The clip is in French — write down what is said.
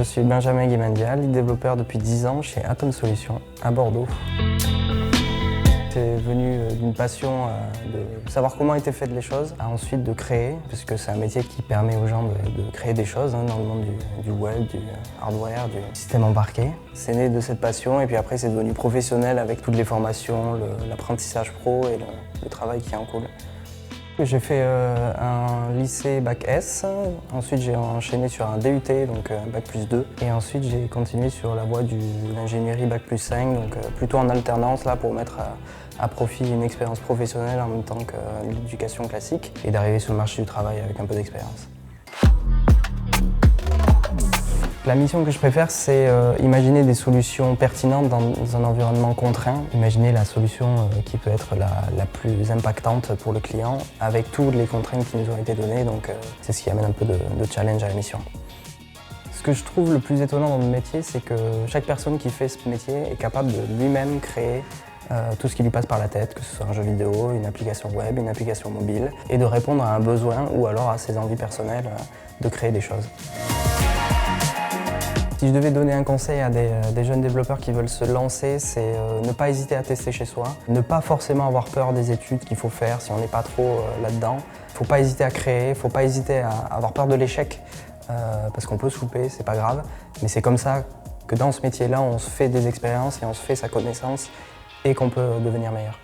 je suis Benjamin Guimandial, lead développeur depuis 10 ans chez Atom Solutions à Bordeaux. C'est venu d'une passion de savoir comment étaient faites les choses, ensuite de créer, parce que c'est un métier qui permet aux gens de créer des choses dans le monde du web, du hardware, du système embarqué. C'est né de cette passion et puis après c'est devenu professionnel avec toutes les formations, l'apprentissage pro et le travail qui en coule. J'ai fait un lycée Bac S, ensuite j'ai enchaîné sur un DUT, donc Bac plus 2, et ensuite j'ai continué sur la voie de l'ingénierie Bac plus 5, donc plutôt en alternance là pour mettre à profit une expérience professionnelle en même temps que l'éducation classique et d'arriver sur le marché du travail avec un peu d'expérience. La mission que je préfère, c'est imaginer des solutions pertinentes dans un environnement contraint. Imaginer la solution qui peut être la plus impactante pour le client avec toutes les contraintes qui nous ont été données. Donc c'est ce qui amène un peu de challenge à la mission. Ce que je trouve le plus étonnant dans le métier, c'est que chaque personne qui fait ce métier est capable de lui-même créer tout ce qui lui passe par la tête, que ce soit un jeu vidéo, une application web, une application mobile, et de répondre à un besoin ou alors à ses envies personnelles de créer des choses. Si je devais donner un conseil à des jeunes développeurs qui veulent se lancer, c'est ne pas hésiter à tester chez soi, ne pas forcément avoir peur des études qu'il faut faire si on n'est pas trop là-dedans. Il ne faut pas hésiter à créer, il ne faut pas hésiter à avoir peur de l'échec, parce qu'on peut se louper, c'est pas grave. Mais c'est comme ça que dans ce métier-là, on se fait des expériences et on se fait sa connaissance et qu'on peut devenir meilleur.